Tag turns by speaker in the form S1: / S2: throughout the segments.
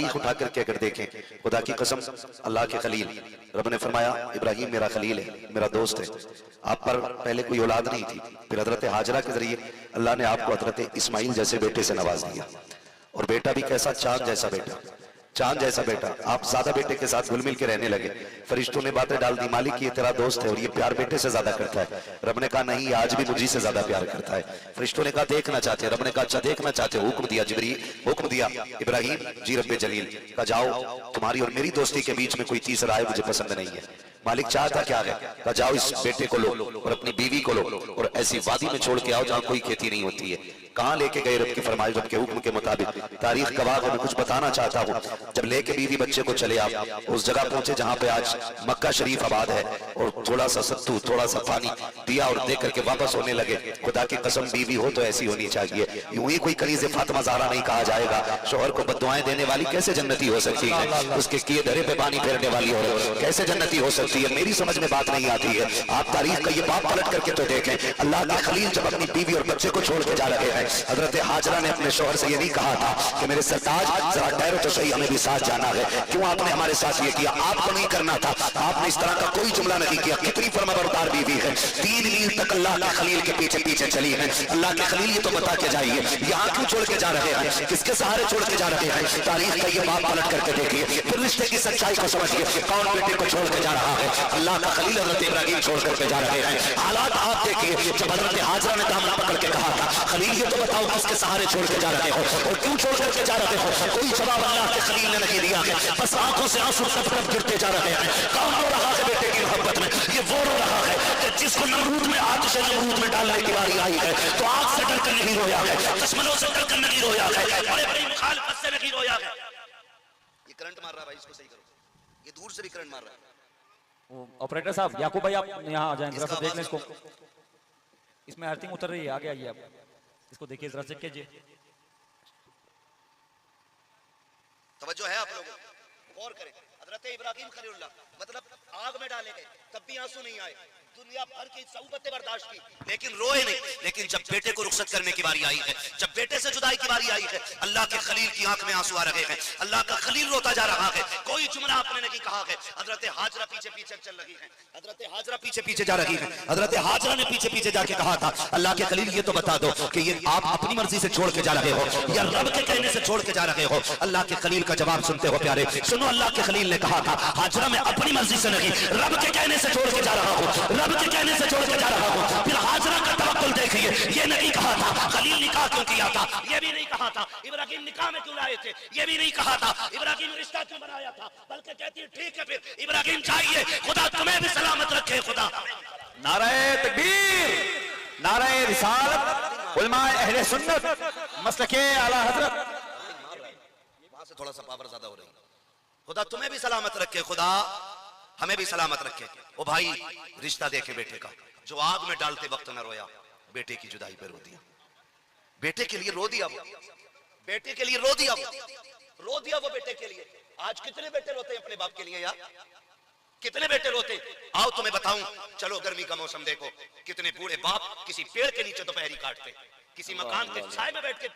S1: तारीख उठा करके अगर देखें, खुदा की कसम, अल्लाह के खलील, रब ने फरमाया इब्राहिम मेरा खलील है, मेरा दोस्त है। आप पर पहले कोई औलाद नहीं थी, फिर हजरत हाजरा के जरिए अल्लाह ने आपको हजरत इस्माइल जैसे बेटे से नवाज दिया, और बेटा भी कैसा, चांद जैसा बेटा, चांद जैसा बेटा। आप ज्यादा बेटे के साथ घुल मिल के रहने लगे, फरिश्तों ने बातें डाल दी, मालिक ये तेरा दोस्त है और ये प्यार बेटे से ज्यादा करता है। रब ने कहा नहीं, आज भी मुझी से ज्यादा प्यार करता है। फरिश्तों ने कहा देखना चाहते हैं, रब ने कहा अच्छा देखना चाहते हो, हुक्म दिया जिब्रील, हुक्म दिया इब्राहिम जी रब्बे जलील का जाओ, तुम्हारी और मेरी दोस्ती के बीच में कोई तीसरा आए मुझे पसंद नहीं है। मालिक चाहता क्या है, कहा जाओ इस बेटे को लो और अपनी बीवी को लो और ऐसी वादी में छोड़ के आओ जहां कोई खेती नहीं होती है। कहां लेके गए रब की फरमाइश, रब के हुक्म के मुताबिक। तारीख गवाह है, मैं कुछ बताना चाहता हूँ। जब लेके बीवी बच्चे को चले आप उस जगह पहुंचे जहां पे आज मक्का शरीफ आबाद है, और थोड़ा सा सत्तू, थोड़ा सा पानी दिया और दे करके वापस होने लगे। खुदा की कसम बीवी हो तो ऐसी होनी चाहिए, यूं ही कोई कनीज़े फातिमा ज़हरा नहीं कहा जाएगा। शोहर को बद्दुआएं देने वाली कैसे जन्नती हो सकती है, उसके किए धरे पे पानी फेरने वाली हो कैसे जन्नती हो सकती है, मेरी समझ में बात नहीं आती है। आप तारीख का ये बाप पलट करके तो देखें, अल्लाह के खलील जब अपनी बीवी और बच्चे को छोड़ के जा रहे हैं, हजरत हाजरा ने अपने शोहर से ये नहीं कहा था कि मेरे सरताज जरा ठहरो तो सही, हमें भी साथ जाना है। क्यों आपने हमारे साथ ये किया, आपको नहीं करना था, आपने इस तरह का कोई जुमला नहीं किया। कितनी फरमाबरदार बीवी है, 3 मील तक अल्लाह के खलील के पीछे पीछे चली है। अल्लाह के खलील ये तो बता के जाइए यहाँ क्यों छोड़ के जा रहे हैं, किसके सहारे छोड़ के जा रहे हैं। तारीख का ये बाप पलट करके देखिए, फिर रिश्ते की सच्चाई को समझिए, कौन बेटे को छोड़ के जा रहा है, अल्लाह का खलील हजरत इब्राहिम छोड़ करके जा रहे हैं। हालात आप देखिए, जब हजरत हाजरा ने दामन पकड़ के कहा था खलील ये तो बताओ किसके सहारे छोड़ के जा रहे हो और क्यों छोड़ करके जा रहे हो, कोई जवाब अल्लाह के खलील ने नहीं दिया है। बस आंखों से आंसू टप टप गिरते जा रहे हैं। कौन रो रहा है बेटे की मोहब्बत में, ये वो रो रहा है कि जिसको नमरूद में आतिश नमरूद में डालने की बारी आई है तो आग से डर कर नहीं रोया है, दुश्मनों से डर कर नहीं रोया है, बड़े बड़ी मुखालफत से नहीं रोया है। ये करंट मार रहा है भाई, इसको सही करो, ये दूर से भी करंट मार रहा है।
S2: ऑपरेटर साहब, याकूब भाई आप यहाँ आ जाएं, जरा सा देख लें इसको, इसमें अर्थिंग उतर रही है, आगे आइए आप, इसको देखिए जरा चेक कीजिए।
S1: तवज्जो है आप लोगों, गौर करें। हजरत इब्राहिम खलीलुल्लाह मतलब आग में डाले गए, तब भी आंसू नहीं आए, दुनिया भर की सऊबतें बर्दाश्त की, लेकिन रोए नहीं। लेकिन जब बेटे को रुखसत करने की बारी आई है, जब बेटे से जुदाई की बारी आई है, अल्लाह के खलील की आंख में आंसू आ रहे हैं, अल्लाह का खलील रोता जा रहा है। कोई जुमला आपने नहीं कहा है। हजरत हाजरा पीछे पीछे चल रही है, हजरत हाजरा पीछे पीछे जा रही है। हजरत हाजरा ने पीछे पीछे जाके कहा था अल्लाह के खलील ये तो बता दो कि ये आप अपनी मर्जी से छोड़ के जा रहे हो या रब के कहने से छोड़ के जा रहे हो। अल्लाह के खलील का जवाब सुनते हो प्यारे, सुनो। अल्लाह के खलील ने कहा था हाजरा मैं अपनी मर्जी से नहीं, रब के कहने से छोड़ के जा रहा हूँ, रब के कहने से छोड़ के जा रहा हूँ। फिर हाजरा का तवक्कुल देखिए, ये नहीं कहा था खलील निकाह क्यों किया था, ये भी नहीं कहा था इब्राहिम निकाह में क्यों लाए थे, ये भी नहीं कहा था इब्राहिम रिश्ता क्यों बनाया था, बल्कि कहती है ठीक है फिर इब्राहिम चाहिए, खुदा तुम्हें भी सलामत रखे। खुदा
S2: नारे तकबीर, नारे रिसालत, उलमाए अहले सुन्नत, मसलके आला हजरत।
S1: वहां से थोड़ा सा पावर ज्यादा हो रही है। खुदा तुम्हें भी सलामत रखे, खुदा हमें भी सलामत रखे। ओ भाई रिश्ता देखे बेटे का, जो आग में डालते वक्त न रोया, बेटे की जुदाई पे रो दिया, बेटे के लिए रो दिया, वो बेटे के लिए रो दिया, रो दिया वो बेटे के लिए। आज कितने बेटे रोते हैं अपने बाप के लिए यार, कितने बेटे रोते। आओ तुम्हें बताऊं, चलो गर्मी का मौसम देखो, कितने बूढ़े बाप किसी पेड़ के नीचे दोपहरी काटते, किसी मकान के छाए में बैठ के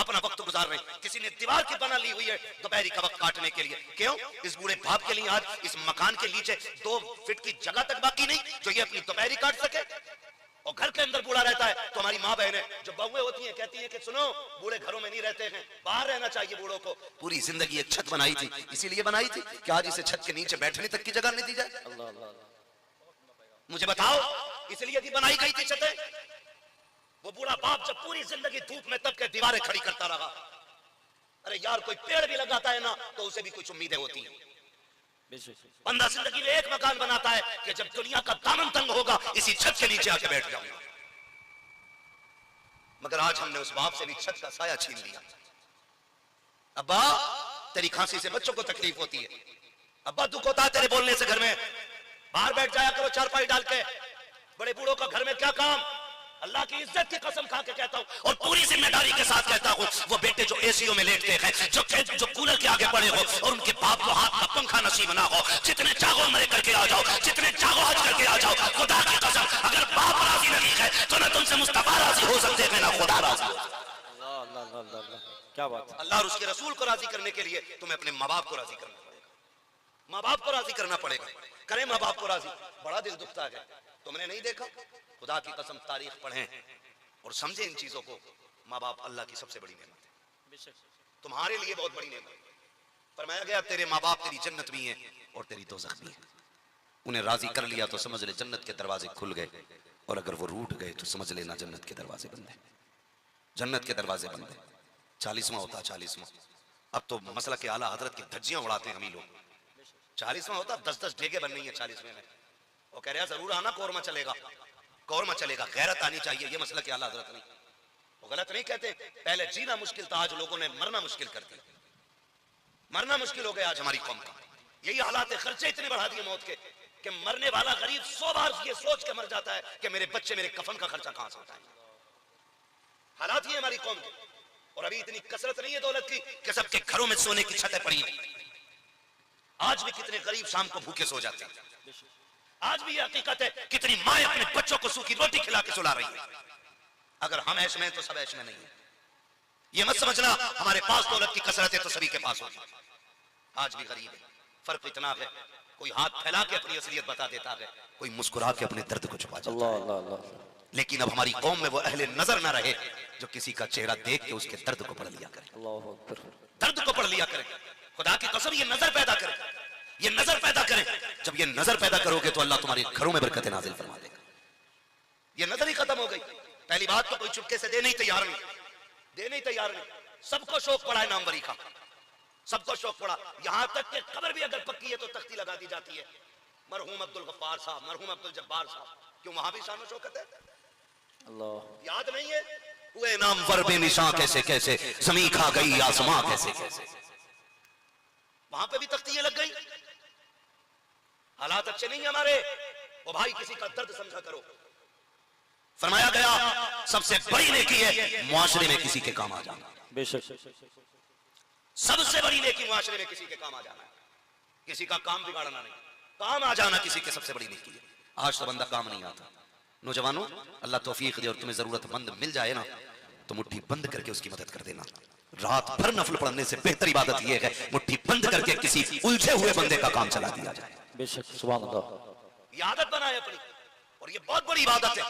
S1: अपना वक्त गुजार रहे, किसी ने दीवार की बना ली हुई है दोपहरी का वक्त काटने के लिए। क्यों? इस बूढ़े बाप के लिए आज इस मकान के नीचे 2 फीट की जगह तक बाकी नहीं जो ये अपनी दोपहरी काट सके। और घर के अंदर बूढ़ा रहता है तो हमारी माँ बहनें जो बहुएं होती हैं कहती हैं कि सुनो बूढ़े घरों में नहीं रहते हैं, बाहर रहना चाहिए बूढ़ों को। पूरी जिंदगी एक छत बनाई थी, इसीलिए बनाई थी कि आज इसे छत के नीचे बैठने तक की जगह नहीं दी जाए। मुझे बताओ इसलिए भी बनाई गई थी छतें। वो बूढ़ा बाप जब पूरी जिंदगी धूप में तब के दीवारें खड़ी करता रहा, अरे यार कोई पेड़ भी लगाता है ना तो उसे भी कुछ उम्मीदें होती हैं। बंदा जिंदगी में एक मकान बनाता है कि जब दुनिया का दामन तंग होगा इसी छत के नीचे आके बैठ जाऊंगा। मगर आज हमने उस बाप से भी छत का साया छीन लिया। अब्बा तेरी खांसी से बच्चों को तकलीफ होती है, अब्बा दुख होता है तेरे बोलने से घर में, बाहर बैठ जाया करो चारपाई डाल के, बड़े बूढ़ों का घर में क्या काम। अल्लाह की इज्जत की कसम खा के कहता हूँ और पूरी जिम्मेदारी के साथ कहता हूँ, वो बेटे जो एसीओ में लेटते हैं, जो कूलर के आगे पड़े हो और उनके बाप को हाथ का पंखा नसीब ना हो, जितने चाहो मरे करके आ जाओ, जितने चाहो हज करके आ जाओ, खुदा की कसम अगर बाप राजी नहीं है तो ना तुमसे मुस्तफा राजी हो सकते हैं ना खुदा राजी।
S2: क्या क्या बात है।
S1: अल्लाह और उसके रसूल को राजी करने के लिए तुम्हें अपने माँ बाप को राजी करना पड़ेगा, माँ बाप को राजी करना पड़ेगा। करें माँ बाप को राजी, बड़ा दिल दुखता है। तुमने नहीं देखा, खुदा की कसम तारीख पढ़ें और समझे इन चीजों को। माँ बाप अल्लाह की सबसे बड़ी नेमत है, तुम्हारे लिए बहुत बड़ी नेमत है। फरमाया गया तेरे माँ बाप तेरी जन्नत भी है और तेरी दोज़ख भी है। उन्हें राजी कर लिया तो समझ ले जन्नत के दरवाजे खुल गए, और अगर वो रूठ गए तो समझ लेना जन्नत के दरवाजे बंद है, जन्नत के दरवाजे बंद है। 40वां होता 40वां, अब तो मसला के आला हजरत की धज्जियां उड़ाते हैं हम ही लोग। 40वां होता 10-10 डेगे बन रही है 40वें में। वो कह रहे हैं जरूर आना, कौरमा चलेगा, कौरमा चलेगा, गैरत आनी चाहिए। ये मसला के आला हजरत नहीं, वो गलत नहीं कहते। पहले जीना मुश्किल था, आज लोगों ने मरना मुश्किल कर दिया। मरना मुश्किल हो गया आज हमारी कौम का। यही हालात है, खर्चे इतने बढ़ा दिए मौत के कि मरने वाला गरीब 100 बार ये सोच के मर जाता है कि मेरे बच्चे मेरे कफन का खर्चा कहां से उठाएंगे। हालात ये हमारी कौम के। और अभी इतनी कसरत नहीं है दौलत की कि सबके घरों में सोने की छतें पड़ी हैं। आज भी कितने गरीब शाम को भूखे सो जाते हैं। आज भी ये हकीकत है, कितनी माएं अपने बच्चों को सूखी रोटी खिला के सुला रही है। अगर हम ऐश में तो सब ऐश में नहीं है। ये मत समझना हमारे पास दौलत की कसरत है तो सभी के पास होगी। आज भी गरीब है, फर्क इतना है, कोई हाथ फैला के अपनी असलियत बता देता है, कोई मुस्कुरा के अपने दर्द को छुपा जाता है। लेकिन अब हमारी कौम में वो अहले नजर ना रहे जो किसी का चेहरा देख के उसके दर्द को पढ़ लिया करे, दर्द को पढ़ लिया करे। खुदा की कसम ये नजर पैदा करे, ये नजर पैदा करे। जब ये नजर पैदा करोगे तो अल्लाह तुम्हारे घरों में बरकत नाजिल फरमा देगा। ये नजर ही खत्म हो गई। पहली बात तो कोई चुपके से दे नहीं तैयार नहीं, दे नहीं तैयार नहीं। सबको शौक पड़ा है नामवरी का, सबको शौक पड़ा। यहां तक कि कब्र भी अगर पक्की है तो तख्ती लगा दी जाती है, मरहूम अब्दुल गफ्फार साहब, मरहूम अब्दुल जब्बार साहब। क्यों, वहां भी शान शौकत है। अल्लाह याद नहीं है, हुए नामवर बेनिशां कैसे कैसे, ज़मीं खा गई आसमां कैसे कैसे। वहां पे भी तख्तियां लग गई। हालात अच्छे नहीं हमारे। वो भाई किसी का दर्द समझा करो। फरमाया गया सबसे बड़ी नेकी है मुआशरे में किसी के काम आ जाना।
S2: बेशक
S1: सबसे बड़ी नेकी मुआशरे में किसी के काम आ जाना, किसी का काम बिगाड़ना नहीं। काम आ जाना किसी के सबसे बड़ी नेकी है। आज तो बंदा काम नहीं आता। नौजवानों, अल्लाह तौफीक दे और तुम्हें जरूरतमंद मिल जाए ना तो मुट्ठी बंद करके उसकी मदद कर देना। रात भर नफल पढ़ने से बेहतर इबादत यह है मुट्ठी बंद करके किसी उलझे हुए बंदे का काम चला दिया जाए।
S2: बेशक सुभान अल्लाह।
S1: ये आदत बनाए अपनी, और ये बहुत बड़ी इबादत है।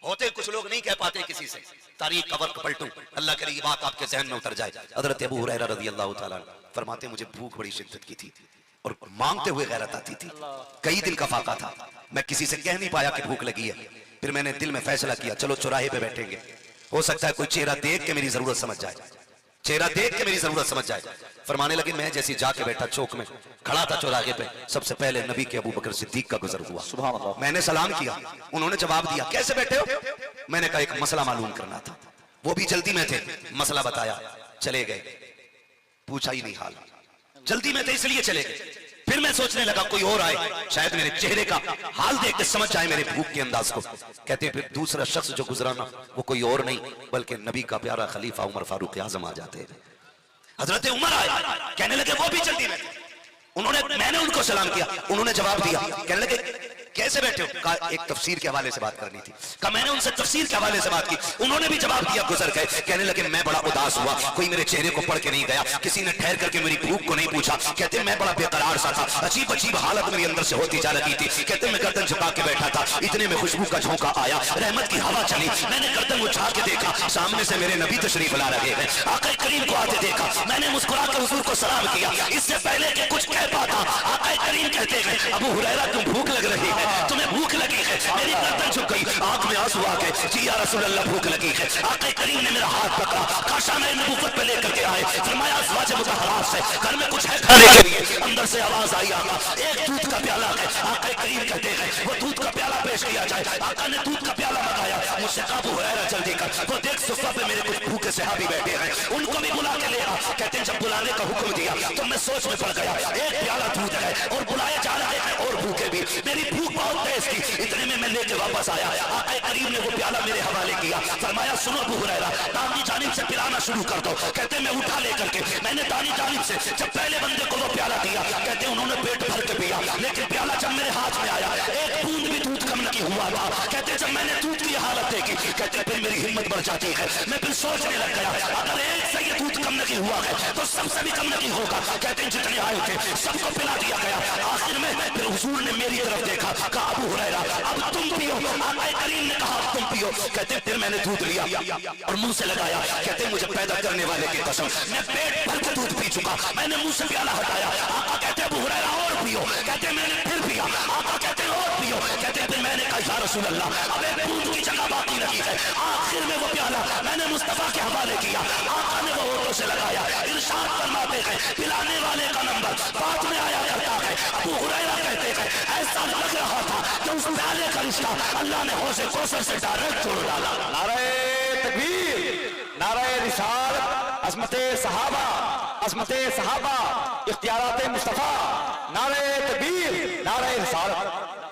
S1: होते कुछ लोग नहीं कह पाते किसी से, तारीख का वर्क पलटूं, अल्लाह करे ये बात आपके जहन में उतर जाए। हजरत अबू हुरैरा रज़ियल्लाहु ताला फरमाते मुझे भूख बड़ी शिद्दत की थी और मांगते हुए गैरत आती थी। कई दिन का फाका था, मैं किसी से कह नहीं पाया कि भूख लगी है। फिर मैंने दिल में फैसला किया चलो चौराहे पे बैठेंगे, हो सकता है कोई चेहरा देख के मेरी जरूरत समझ जाए, चेहरा देख के मेरी जरूरत समझ जाए। फरमाने लगे मैं जैसे जाके बैठा चौक में खड़ा था चौराहे पे, सबसे पहले नबी के अबू बकर सिद्दीक का गुजर हुआ। सुभान अल्लाह। मैंने सलाम किया, उन्होंने जवाब दिया कैसे बैठे हो। मैंने कहा एक मसला मालूम करना था। वो भी जल्दी में थे, मसला बताया, चले गए, पूछा ही नहीं हाल, जल्दी में थे इसलिए चले गए। फिर मैं सोचने लगा कोई और आए, शायद मेरे चेहरे का हाल देख के समझ जाए मेरे भूख के अंदाज को। कहते फिर दूसरा शख्स जो गुजरा ना वो कोई और नहीं बल्कि नबी का प्यारा खलीफा उमर फारूक आजम आ जाते हैं। हजरत उमर आए, कहने लगे वो भी जल्दी में। उन्होंने, मैंने उनको सलाम किया, उन्होंने जवाब दिया, कहने लगे कैसे बैठे हो। कहा एक तफसीर के हवाले से बात करनी थी। कहा मैंने उनसे तफसीर के हवाले से बात की, उन्होंने भी जवाब दिया, गुजर गए। कहने लगे मैं बड़ा उदास हुआ, कोई मेरे चेहरे को पढ़ के नहीं गया, किसी ने ठहर करके मेरी भूख को नहीं पूछा। कहते मैं बड़ा बेकरार सा था, अजीब अजीब हालत मेरे अंदर से होती जा रही थी। कहते मैं गर्दन झुका के बैठा था, इतने में खुशबू का झोंका आया, रहमत की हवा चली, मैंने गर्दन उठा के देखा, सामने से मेरे नबी तशरीफ ला रहे हैं। आका करीम को आते देखा, मैंने मुस्कुरा कर हुजूर को सलाम किया। इससे पहले कि कुछ कह पाता आका करीम कहते हैं अबू हुरैरा तुम भूख लग रही है, तुम्हें भूख लगी है। मेरी गर्दन झुक गई, आंख में आंसू आ गए, जी या रसूल अल्लाह भूख लगी है। आका करीम ने मेरा हाथ पकड़ा, काशा में नबूवत पे लेकर के आए, फरमाया अज़वाज मुतहहरात से घर में कुछ है खाने के लिए। अंदर से आवाज आई आका एक दूध का प्याला है। आका करीम कहते हैं वो दूध का प्याला पेश किया जाए। आका ने दूध का प्याला मंगाया, मुझसे कहा अबू हुरैरा जल्दी कर, वो देख सुफ़ा पे मेरे कुछ भूखे सहाबी बैठे हैं, उनको भी बुला के ले आ। कहते हैं जब बुलाने का हुक्म दिया तो मैं सोच में पड़ गया, एक प्याला दूध है और बुलाए जा रहे हैं और भूखे भी, मेरी भूख बहुत तेज थी। इतने में मैं लेके वापस आया, आका करीम ने वो प्याला मेरे हवाले किया, फरमाया सुनो अबू हुरैरा दानी जानिब से पिलाना शुरू कर दो। कहते मैं उठा लेकर के मैंने दानी जानिब से जब पहले बंदे को वो प्याला दिया, कहते उन्होंने पेट भर के पिया, लेकिन प्याला जब मेरे हाथ में आया एक बूंद भी दूध कम नहीं हुआ था। कहते जब मैंने दूध की हालत देखी, कहते फिर मेरी हिम्मत बढ़ जाती है, मैं फिर सोचने लग गया अगर एक से ये दूध कम नहीं हुआ है तो सबसे भी कम नहीं होगा। कहते हैं जितने आए थे सबको पिला दिया गया। आखिर में फिर हुजूर ने मेरी तरफ देखा, कहा अबू हुरैरा अब तुम पियो। आक़ाए करीम ने कहा तुम पियो। कहते फिर मैंने दूध लिया और मुंह से लगाया। कहते मुझे पैदा करने वाले की कसम मैं पेट भर के दूध पी चुका। मैंने मुंह से प्याला हटाया। आका कहते अबू हुरैरा और पियो। कहते मैंने फिर पिया। आका कहते और पियो। कहते फिर मैंने कहा या रसूल अल्लाह अब एक बूंद की जगह बाकी रही है। आखिर में वो प्याला मैंने मुस्तफा के हवाले किया। आका ने वो होठों से लगाया। इरशाद फरमाते हैं पिलाने वाले का नंबर बाद में आया करता है। अबू हुरैरा कहते हैं ऐसा लग रहा था कि उस प्याले का रिश्ता अल्लाह ने हौज़े कौसर से डायरेक्ट जोड़ डाला।
S3: नारे तकबीर, नारे रिसालत, अज़मते सहाबा, अज़मते सहाबा, इख्तियाराते मुस्तफा, नारे तकबीर, नारे रिसालत।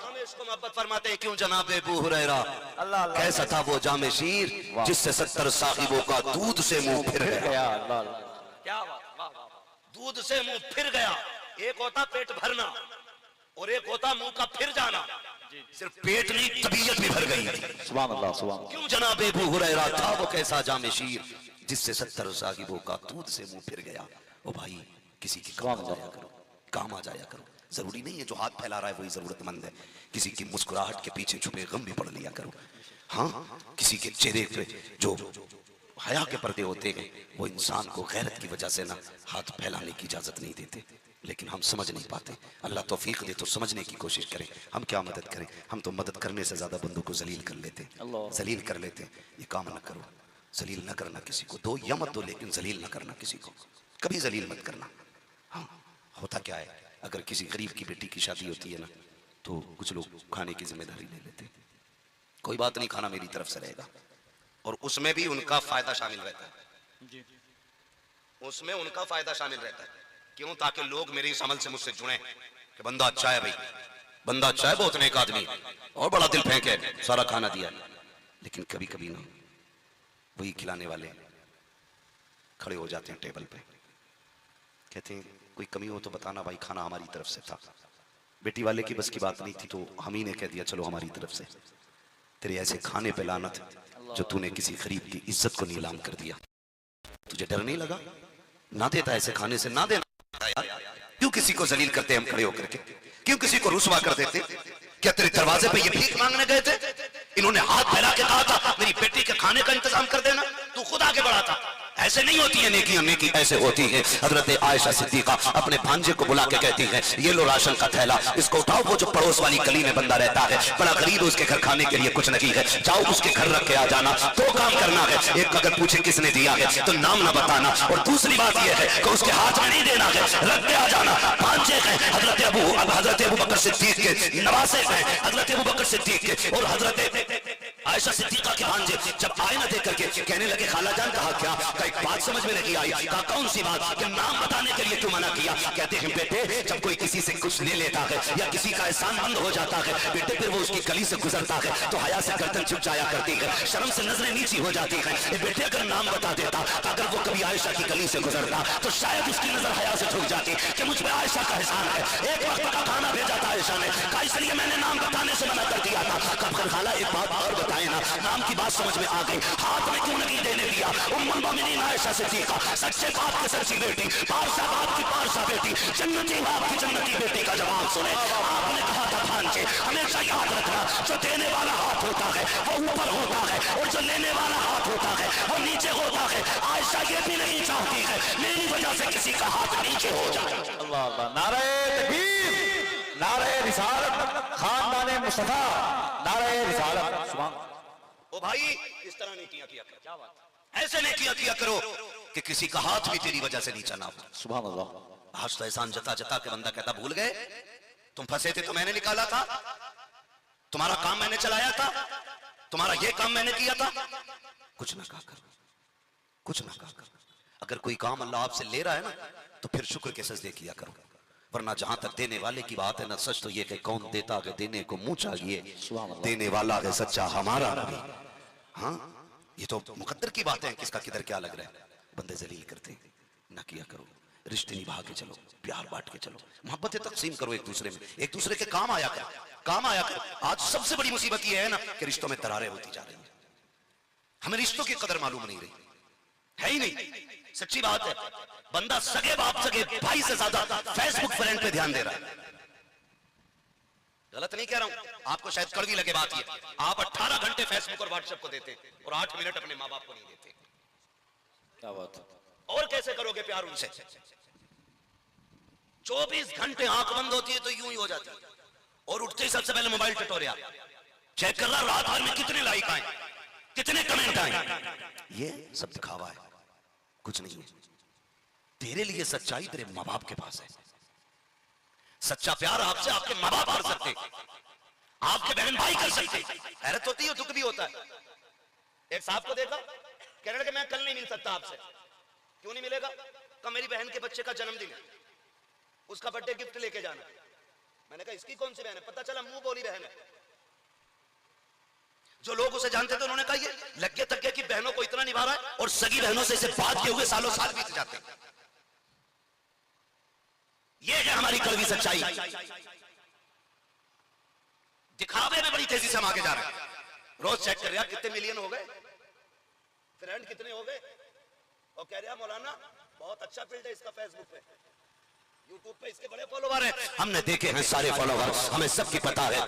S1: हम इसको मोहब्बत फरमाते हैं क्यों जनाब अबू हुरैरा।
S3: अल्लाह अल्लाह।
S1: कैसा था वो जामे शीर जिससे 70 साहिबों का दूध से मुंह फिर गया।
S3: अल्लाह अल्लाह।
S2: क्या बात, वाह वाह वाह।
S1: दूध से मुंह फिर गया। एक होता पेट भरना और एक होता मुंह का फिर जाना। सिर्फ पेट नहीं तबीयत भी भर गई।
S3: सुभान अल्लाह, सुभान अल्लाह।
S1: क्यों जनाब अबू हुरैरा था वो कैसा जामे शीर जिससे 70 साहिबों का दूध से मुंह फिर गया। ओ भाई किसी की काम आ जाया करो, काम आ जाया करो। जरूरी नहीं है जो हाथ फैला रहा है वही जरूरतमंद है। किसी की मुस्कुराहट के पीछे छुपे गम भी पढ़ लिया करो। हाँ, किसी के चेहरे पे जो हया के पर्दे होते हैं वो इंसान को गैरत की वजह से ना हाथ फैलाने की इजाजत नहीं देते, लेकिन हम समझ नहीं पाते। अल्लाह तौफीक दे तो समझने की कोशिश करें। हम क्या मदद करें, हम तो मदद करने से ज्यादा बंदों को जलील कर लेते, जलील कर लेते। ये काम न करो, जलील न करना किसी को। दो या मत दो लेकिन जलील न करना किसी को, कभी जलील मत करना। हाँ, होता क्या है अगर किसी गरीब की बेटी की शादी होती है ना तो कुछ लोग खाने की जिम्मेदारी ले लेते। कोई बात नहीं, खाना मेरी तरफ से रहेगा, और उसमें भी उनका फायदा शामिल रहता है। उसमें उनका फायदा शामिल रहता है। क्यों? ताकि लोग मेरे इस अमल से मुझसे जुड़े कि बंदा अच्छा है, भाई बंदा अच्छा है, बहुत नेक आदमी और बड़ा दिल फेंक है, सारा खाना दिया। लेकिन कभी कभी ना वही खिलाने वाले खड़े हो जाते हैं टेबल पे, कहते हैं कोई कमी हो तो बताना भाई, खाना हमारी तरफ से था। बेटी वाले की बस की बात नहीं थी तो हम ही ने कह दिया चलो हमारी तरफ से। तेरे ऐसे खाने पे लानत जो तूने किसी गरीब की इज्जत को नीलाम कर दिया। तुझे डर नहीं लगा? ना देता ऐसे खाने से, ना देना यार। क्यों किसी को जलील करते हम खड़े होकर के? क्यों किसी को रुसवा कर देते? क्या तेरे दरवाजे पे ये भीख मांगने गए थे? इन्होंने हाथ फैला के कहा था मेरी बेटी के खाने का इंतजाम कर देना, तू खुद आगे बढ़ा था। ऐसे नहीं होती है नेकी, नेकी ऐसे होती है। हजरत आयशा सिद्दीका अपने भांजे को बुला के कहती है ये लो राशन का थैला, इसको उठाओ। वो जो पड़ोस वाली गली में बंदा रहता है, बड़ा गरीब, उसके घर खाने के लिए कुछ नहीं है, जाओ उसके घर रख के आ जाना। दो काम करना है, एक अगर पूछे किसने दिया है तो नाम ना बताना, और दूसरी बात यह है कि उसके हाथ में नहीं देना है, रख के आ जाना। भांजे हैं हजरत अबू बकर सिद्दीक के नवासे हैं, हजरत अबू बकर सिद्दीक के, और हजरत आयशा सिद्दीका के भांजे जब आए ना देख करके कहने लगे खाला जान, कहा क्या? एक बात समझ में नहीं आई। कहा कौन सी बात? कि नाम बताने के लिए क्यों मना किया? कहते हैं बेटे जब कोई किसी से कुछ ले लेता है या किसी का एहसान मंद हो जाता है बेटे, फिर वो उसकी गली से गुजरता है तो हया से गर्दन झुक जाया करती है, शर्म से नजरें नीची हो जाती है। बेटे अगर नाम बता देता, अगर वो कभी आयशा की गली से गुजरता तो शायद उसकी नजर हया से झुक जाती कि मुझ पर आयशा का एहसान है। एक वक्त का खाना भेजा था आयशा ने, कहा इसलिए मैंने नाम बताने से मना कर दिया था। कब खाला एक बात और बताए ना, नाम की बात समझ में आ गई, हाथ में क्यों नहीं देने दिया? उम्मुल मोमिनीन आयशा सिद्दीका, सच्चे बाप की सच्ची बेटी, पारसा बाप की पारसा बेटी, जन्नती बाप की जन्नती बेटी का जवाब सुने। आपने कहा था भांजे हमेशा याद रखना, जो देने वाला हाथ होता है वो ऊपर होता है और जो लेने वाला हाथ होता है वो नीचे होता है। आयशा ये भी नहीं चाहती है मेरी वजह से किसी का हाथ नीचे हो जाए।
S3: अल्लाह अल्लाह। नारे तकबीर, नारे रिसालत, खानदाने मुस्तफा, नारे रिसालत। सुभान।
S1: ओ भाई इस तरह नहीं किया करो, क्या बात, ऐसे नहीं किया करो कि किसी का हाथ भी तेरी वजह से नीचा ना हो।
S3: सुभान अल्लाह।
S1: आज तो एहसान जता जता के बंदा कहता भूल गए, तुम फंसे थे तो मैंने निकाला था, तुम्हारा काम मैंने चलाया था, तुम्हारा ये काम मैंने किया था। कुछ ना कहा करो, कुछ ना कहा करो। अगर कोई काम अल्लाह आपसे ले रहा है ना तो फिर शुक्र के सजदे किया करो, वरना जहां तक देने वाले की बात है ना, सच तो ये कि कौन देता है देने को मुंह चाहिए, देने वाला है सच्चा हमारा नबी। हाँ ये तो मुकद्दर की बात है, किसका किधर क्या लग रहा है। बंदे जलील करते ना किया करो, रिश्ते निभा के चलो, प्यार बांट के चलो, मोहब्बतें तकसीम करो एक दूसरे में, एक दूसरे के काम आया करो। काम आया करो। आज सबसे बड़ी मुसीबत यह है ना कि रिश्तों में दरारें होती जा रही हैं, हमें रिश्तों की कदर मालूम नहीं रही, है ही नहीं। सच्ची बात है, बंदा सगे बाप सगे भाई से ज्यादा फेसबुक फ्रेंड पे ध्यान दे रहा है। गलत नहीं कह रहा हूं, आपको शायद कड़वी लगे बात ये, आप 18 घंटे फेसबुक और व्हाट्सएप को देते और 8 मिनट अपने माँ बाप को नहीं देते।
S3: क्या बात है।
S1: और कैसे करोगे प्यार उनसे? 24 घंटे आंख बंद होती है तो यूं ही हो जाती है, और उठते ही सबसे पहले मोबाइल टटोरिया चेक कर रहा, रात भर में कितने लाइक आए, कितने कमेंट आए। ये सब दिखावा है, कुछ नहीं है। तेरे लिए सच्चाई तेरे माँ बाप के पास है। सच्चा प्यार आपसे आपके माँ बाप कर सकते, आपके बहन भाई कर सकते। हैरत होती है, दुख भी होता है। एक साहब को देखा, कह रहे कि मैं कल नहीं मिल सकता आपसे। क्यों नहीं मिलेगा? कहा मेरी बहन के बच्चे का जन्मदिन है, उसका बर्थडे गिफ्ट लेके जाना। मैंने कहा इसकी कौन सी बहन है? पता चला मुंह बोली बहन है। जो लोग उसे जानते थे उन्होंने कहा ये लगे तक की बहनों को इतना निभा रहा है, और सगी बहनों से इसे बात किए हुए सालों साल बीत जाते। ये है हमारी कड़वी सच्चाई। दिखावे में बड़ी तेजी से हम आगे जा रहे हैं। रोज चेक कर रहा कितने मिलियन हो गए, फ्रेंड कितने हो गए, और कह रहा मौलाना बहुत अच्छा फील्ड है इसका, फेसबुक पे यूट्यूब पे इसके बड़े फॉलोवर हैं। हमने देखे हैं सारे फॉलोवर, हमें सबकी पता है,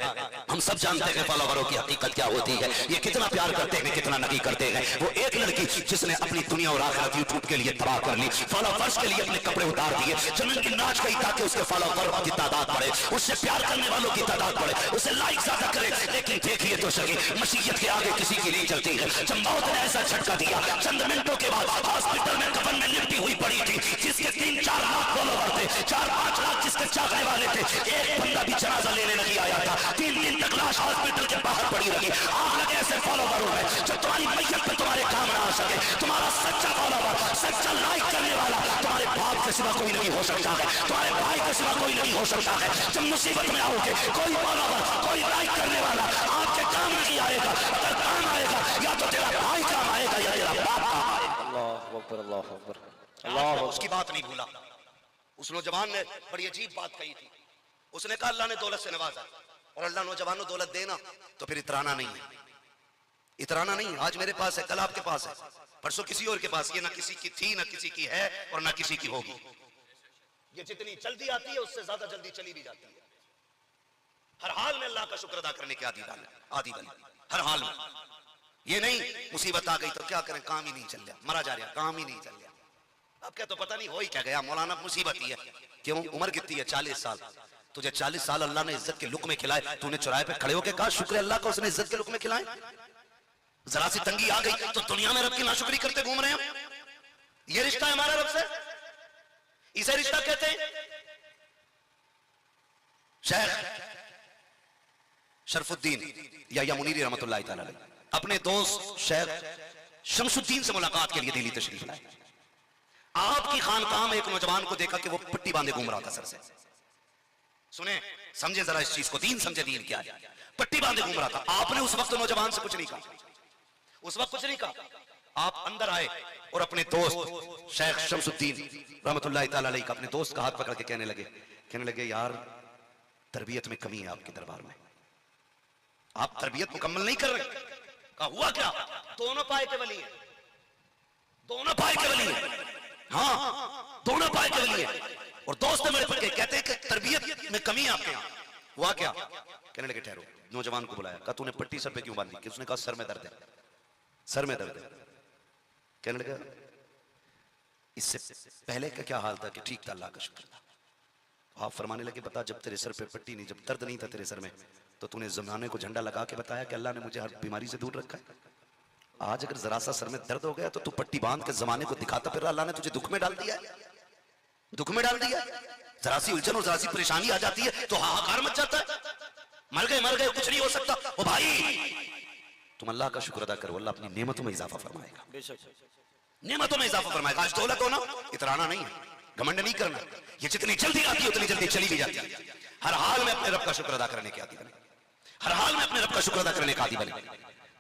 S1: हम सब जानते हैं फॉलोवरों की हकीकत क्या होती है, ये कितना प्यार करते हैं, कितना नहीं करते हैं। वो एक लड़की जिसने अपनी दुनिया और आखिरत यूट्यूब के लिए तबाह कर ली, फॉलोवर्स के लिए अपने कपड़े उतार दिए, जमीन की नाच गई ताकि उसके फॉलोवर की तादाद बढ़े, उससे प्यार करने वालों की तादाद बढ़े, उसे लाइक ज्यादा करे। लेकिन देखिए तो सही, मसीहत के आगे किसी की नहीं चलती है। जब मौत ने ऐसा झटका दिया, चंद मिनटों के बाद हॉस्पिटल में कफन में लिपटी हुई पड़ी थी, जिसके 3-4 लाख फॉलोवर थे, 4-5 लाख जिसके चाहने वाले थे, एक बंदा भी जनाजा लेने नहीं आया था। 3 दिन तक लाश हॉस्पिटल के बाहर पड़ी रही। आग लगे ऐसे फॉलोवरों में जो तुम्हारी मैयत पे तुम्हारे काम ना आ सके। तुम्हारा सच्चा फॉलोवर, सच्चा लाइक करने वाला तुम्हारे बाप के सिवा कोई नहीं हो सकता है, तुम्हारे भाई के सिवा कोई नहीं हो सकता है। जब मुसीबत में आओगे, कोई फॉलोवर, कोई लाइक करने वाला आपके काम नहीं आएगा। अगर काम आएगा या तो तेरा भाई काम आएगा या तेरा बाप काम आएगा।
S3: अल्लाह अकबर, अल्लाह अकबर,
S1: अल्लाह। उसकी बात नहीं भूला। उस नौजवान ने बड़ी अजीब बात कही थी। उसने कहा अल्लाह ने दौलत से नवाजा, और अल्लाह नौजवानों दौलत देना तो फिर इतराना नहीं है, इतराना नहीं। आज मेरे पास है, कल आपके पास है, परसों किसी और के पास। ये ना किसी की थी, ना किसी की है, और ना किसी की होगी। ये जितनी जल्दी आती है उससे ज्यादा जल्दी चली भी जाती है। हर हाल में अल्लाह का शुक्र अदा करने के आदी बने, हर हाल में। ये नहीं मुसीबत आ गई तो क्या करें, काम ही नहीं चल रहा, मरा जा रहा, काम ही नहीं चल रहा। अब क्या तो पता नहीं हो ही क्या गया मौलाना, मुसीबत ही है। क्यों? उम्र कितनी है? 40 साल। तुझे 40 साल अल्लाह ने इज्जत के लुक में खिलाए, तूने चौराहे पे खड़े होकर कहा शुक्र अल्लाह का उसने इज्जत के लुक में खिलाए। जरा सी तंगी आ गई तो दुनिया में रब की नाशुक्री करते घूम रहे हैं। ये रिश्ता है हमारा रब से, इसे रिश्ता कहते हैं। शेख शरफुद्दीन या मुनीरी रहमतुल्लाह तआला अलैह अपने दोस्त शेख शमसुद्दीन से मुलाकात के लिए दिल्ली तशरीफ लाए। आपकी खानकाह में एक नौजवान को देखा कि वो पट्टी बांधे घूम रहा था सर से। सुने, समझे जरा इस चीज को, दीन समझे दीन क्या है। पट्टी बांधे घूम रहा था। आपने उस वक्त नौजवान से कुछ नहीं कहा, उस वक्त कुछ नहीं कहा। आप अंदर आए और अपने दोस्त शेख शमसुद्दीन रहमतुल्लाह तआला अलैह का अपने दोस्त का हाथ पकड़ के कहने लगे यार तरबियत में कमी है आपके दरबार में, आप तरबियत मुकम्मल नहीं कर रहे। कहा हुआ क्या? दोनों पाए के वली हैं, दोनों पाए के वली हैं। हाँ, दोनों पाए के वली हैं। और दोस्त मेरे पकड़ के कहते हैं कि तरबियत में कमी है आपके यहाँ। हुआ क्या? कहने लगे ठहरो। नौजवान को बुलाया, कहा तूने पट्टी सर पे क्यों बांधी? कि उसने कहा सर में दर्द है, सर में दर्द है। कहने लगा इससे पहले का क्या हाल था? कि ठीक था, अल्लाह का शुक्र था। आप फरमाने लगे बता, जब तेरे सर पे पट्टी नहीं, जब दर्द नहीं था तेरे सर में, तो तूने ज़माने को झंडा लगा के बताया कि अल्लाह ने मुझे हर बीमारी से दूर रखा है। आज अगर जरा सा सर में दर्द हो गया तो तू पट्टी बांध के जमाने को दिखाता फिर अल्लाह ने तुझे दुख में डाल दिया है, दुख में डाल दिया। जरा सी उलझन और जरा सी परेशानी आ जाती है तो हाहाकार मच जाता है, मर गए कुछ नहीं हो सकता। ओ भाई तुम अल्लाह का शुक्र अदा करो, अल्लाह अपनी नेमतों में इजाफा फरमाएगा, नेमतों में इजाफा फरमाएगा। आज दौलत हो ना, इतराना नहीं है, घमंड नहीं करना। ये जितनी जल्दी आती है उतनी जल्दी चली भी जाती है। हर हाल में अपने रब का शुक्र अदा करने के आदी बने, हर हाल में अपने रब का शुक्र अदा करने का आदी बने।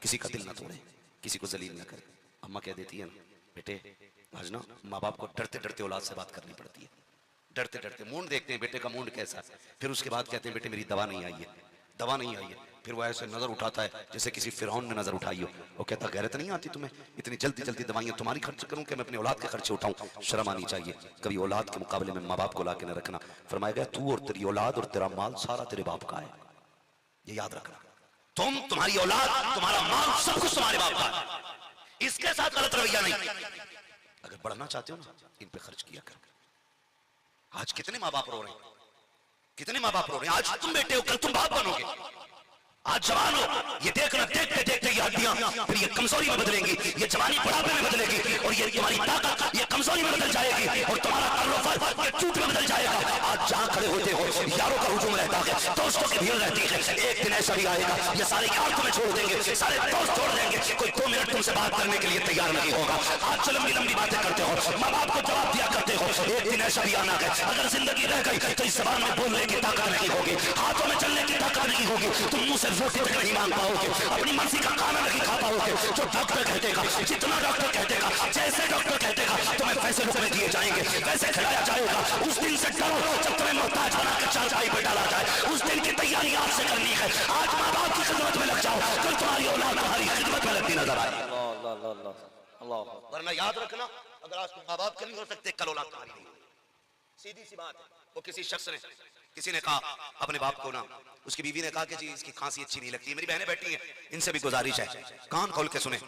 S1: किसी का दिल ना तोड़े, किसी को जलील ना करे। अम्मा कह देती है ना बेटे आज ना माँ बाप को डरते डरते औलाद से बात करनी पड़ती है, डरते डरते। मूड देखते हैं बेटे का मूड कैसा है, फिर उसके बाद कहते हैं बेटे मेरी दवा नहीं आई है, दवा नहीं आई है। फिर वो ऐसे नजर उठाता है जैसे किसी फिरौन ने नजर उठाई हो। वो कहता गैरत नहीं आती तुम्हें, इतनी जल्दी जल्दी दवाइयां तुम्हारी खर्च करूं कि मैं अपनी औलाद के खर्चे उठाऊं? शर्म आनी चाहिए। कभी औलाद के मुकाबले में माँ बाप को ला के न रखना। फरमाया गया तू और तेरी औलाद और तेरा माल सारा तेरे बाप का है, ये याद रखना। तुम्हारी औलाद, तुम्हारा माल, सब कुछ तुम्हारे बाप का है। इसके साथ गलत रवैया नहीं। अगर बढ़ना चाहते हो ना, इन पे खर्च किया कर। आज कितने माँ बाप रो रहे हैं, कितने माँ बाप रो रहे हैं। आज तुम बेटे हो, कल तुम बाप बनोगे। आज जवान हो, ये देखना, देखते देखते ये हड्डियां फिर ये कमजोरी में बदलेंगी, ये जवानी बुढ़ापे में बदलेगी, और ये तुम्हारी ताकत ये कमजोरी में बदल जाएगी, और तुम्हारा ताल्लुक ये टूट में बदल जाएगा। आज जहां खड़े होते हो यारों का हुजूम रहता है, दोस्तों की भीड़ रहती है। एक दिन ऐसा भी आएगा ये सारे यार तुम्हें छोड़ देंगे, सारे दोस्त छोड़ देंगे, कोई 2 मिनट तुमसे बात करने के लिए तैयार नहीं होगा। आज जो लंबी लंबी बातें करते हो, माँ बाप को जवाब दिया करते हो, एक दिन ऐसा भी आना है अगर जिंदगी रह गई तो इस जबान में बोलने की ताकत नहीं होगी, हाथों में चलने की ताकत नहीं होगी, तुम मुंह से रोटी तक नहीं मांग पाओगे, अपनी मर्जी का खाना नहीं खा पाओगे। जो डॉक्टर कह देगा, जितना डॉक्टर कह देगा, जैसे डॉक्टर कह देगा, तुम्हें पैसे रुपए दिए जाएंगे, वैसे खिलाया जाएगा। उस दिन से डरो जब तुम्हें मोहताज बना के चारपाई पर डाला जाए। उस दिन की तैयारी आपसे करनी है। आज माँ बाप की खिदमत में लग जाओ, कल तुम्हारी औलाद तुम्हारी खिदमत में लगती नजर आए। वरना याद रखना, अगर आज तुम माँ बाप के नहीं हो सकते, कल औलाद तुम्हारी नहीं होगी। सीधी सी बात है। वो किसी ने कहा अपने बाप को ना, उसकी बीवी ने कहा कि जी इसकी खांसी अच्छी नहीं लगती। मेरी बहनें बैठी हैं, इनसे भी गुजारिश है, कान खोल के सुने।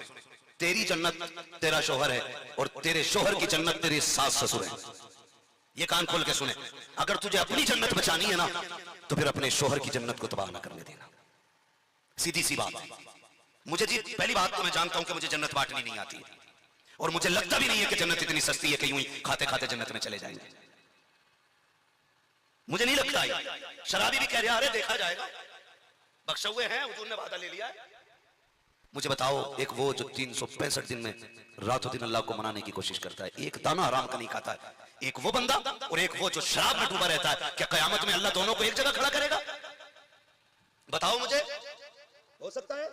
S1: तेरी जन्नत तेरा शोहर है, और तेरे शोहर की जन्नत तेरे सास ससुर है। ये कान खोल के सुने। अगर तुझे अपनी जन्नत बचानी है ना, तो फिर अपने शोहर की जन्नत को तबाह ना करने देना। सीधी सी बात। मुझे जी पहली बात तो मैं जानता हूं कि मुझे जन्नत बांटनी नहीं आती, और मुझे लगता भी नहीं है कि जन्नत इतनी सस्ती है कि यूं ही खाते खाते जन्नत में चले जाएंगे। मुझे नहीं लगता है। शराबी भी कह रहा है अरे देखा जाएगा, बख्शे हुए हैं, हुजूर ने वादा ले लिया है। मुझे बताओ, एक वो जो 365 दिन में रातों दिन अल्लाह को मनाने की कोशिश करता है, एक दाना हराम का नहीं खाता है, एक वो बंदा और एक वो जो शराब में डूबा रहता है, क्या कयामत में अल्लाह दोनों को एक जगह खड़ा करेगा? बताओ मुझे। हो सकता है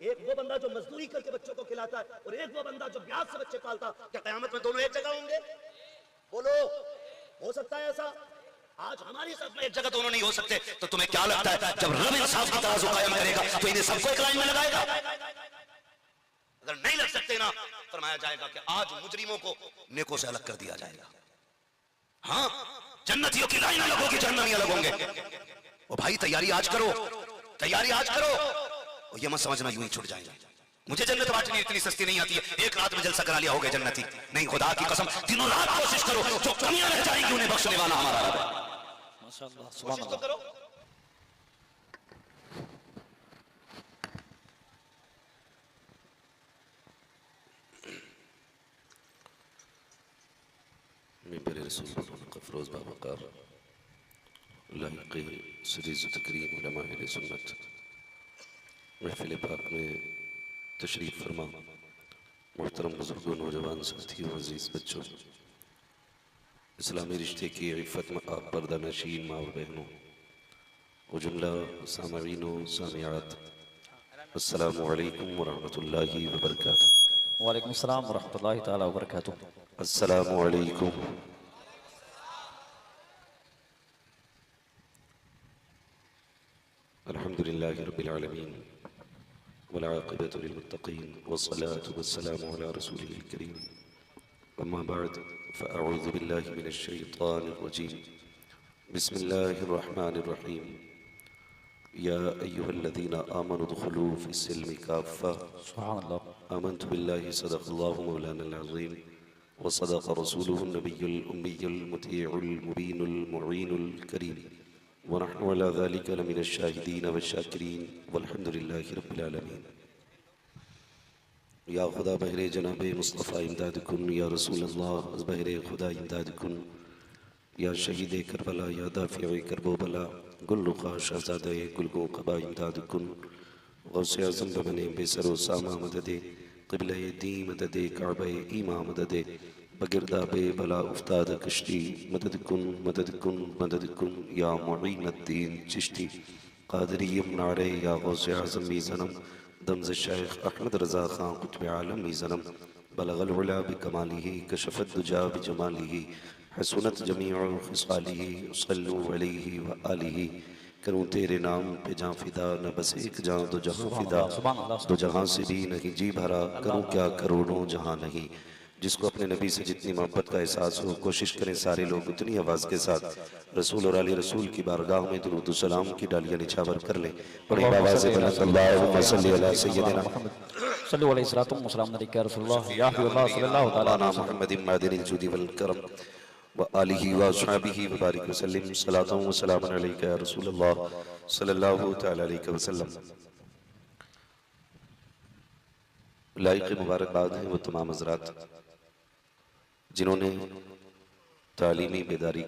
S1: एक वो बंदा जो मजदूरी करके बच्चों को खिलाता है, और एक वो बंदा जो ब्याज से बच्चे पालता, क्या कयामत में दोनों एक जगह होंगे? बोलो, हो सकता है ऐसा? आज हमारी सब में एक जगह दोनों नहीं हो सकते, तो तुम्हें क्या लगता है जब रब इंसाफ की तराजू कायम करेगा तो इन्हें सबको एक लाइन में लगाएगा? अगर नहीं लग सकते ना, फरमाया जाएगा कि आज मुजरिमों को नेकों से अलग कर दिया जाएगा। हाँ, जन्नतियों की लाइन अलग होगी, जहन्नमी अलग होंगे। ओ भाई तैयारी आज करो, तैयारी आज करो, और ये मत समझना यूं ही छुट जाएगा। मुझे जन्नत बांटनी इतनी सस्ती नहीं आती है, एक रात में जलसा करा लिया हो गया जन्नती नहीं। खुदा की कसम दिनों रात कोशिश करो, जो कमियां रह जाएंगी उन्हें बख्शने वाला हमारा रब है। माशाअल्लाह, सुभान अल्लाह। करो
S4: मिंबर रसूल क़फ़रोज़ बावक़ार लाहिक़ सरीज़ तकरीम उलमा अहले सुन्नत महफ़िल पाक में तशरीफ़ फरमा मुहतरम बुज़ुर्गों, नौजवान साथियों, अज़ीज़ बच्चों, इस्लामी रिश्ते की इफ़्फ़त में आप पर्दा नशीन माँ और बहनों व जुमला सामईन व सामियात, अस्सलामु अलैकुम व रहमतुल्लाहि व बरकातुहू।
S2: वालेकुम सलाम व रहमतुल्लाहि तआला व बरकातुहू।
S4: अस्सलामु अलैकुम। अल्हम्दुलिल्लाहि रब्बिल आलमीन वल आक़िबतु लिल मुत्तक़ीन वस्सलातु वस्सलामु अला रसूलिहिल करीम। अम्मा बअद फ़अऊज़ु बिल्लाहि मिनश शैतानिर रजीम। बिस्मिल्लाहिर रहमानिर रहीम। या अय्युहल्लज़ीना आमनु उदख़ुलू फ़िस्सिल्मि काफ़्फ़ा।
S2: सुभान अल्लाह।
S4: आमन्तु बिल्लाहि सदक़ल्लाहु मौलानल अज़ीम व सदक़ रसूलुहुन नबियुल उम्मियुल मुतीउल मुबीनुल मुईनुल करीम व नहनु अला ज़ालिका लमिनश शाहिदीन वश्शाकिरीन वल्हम्दुलिल्लाहि रब्बिल आलमीन। या खुदा बहरे जनाब मुस्तफ़ा इमदाद कुन, या रसूल अल्लाह बहरे खुदा इमदाद कुन, या शहीद करबला, या दाफ़िए करबो बला, गुल्लुक़ा शहज़ादे गुलगो क़बा इमदाद कुन, गौसे आज़म बने बेसरो सामा मददे, क़िबला दी मददे, काबा ईमा मददे, बगिरदा बे बला उफ्ताद कश्ती, मदद कुन मदद कुन मदद कुन, या मुईनुद्दीन चिश्ती क़ादरी नारे, या गौसे आज़म मीज़नम दमज़ शेख अहमद रज़ा ख़ान क़ुत्ब आलम मीज़नम, बलग़ल उला बिकमालिही कशफ़त दुजा बिजमालिही हसनत जमीउ ख़िसालिही सल्लु अलैहि व आलिही करूं तेरे नाम पे जां फिदा, न बस एक जां दो जहां फिदा,
S2: सुभान अल्लाह,
S4: दो जहां से भी नहीं जी भरा, करूं क्या करोड़ों जहां नहीं। जिसको अपने नबी से जितनी मोहब्बत का एहसास हो, कोशिश करें सारे लोग उतनी आवाज़ के साथ रसूल और अली रसूल की बारगाह में दुरूद सलाम की डालियां निछावर कर लें। बड़ी आवाज़ बुलंद अल्लाहुम्मा सल्ली अला सय्यदिना
S2: सल्लल्लाहु अलैहि वसल्लम या रसूलुल्लाह या हबीबल्लाह सल्लल्लाहु तआला अलैहि वसल्लम।
S4: मुहम्मदिन मादिनिल जुदी वल करम व आलिहि व अस्हाबिहि व बारिक वसल्लम। सलातु व सलामुन अलैका या रसूलल्लाह सल्लल्लाहु तआला अलैहि वसल्लम। लाइक मुबारकबाद हैं वो तमाम हज़रात जिन्होंने तालीमी बेदारी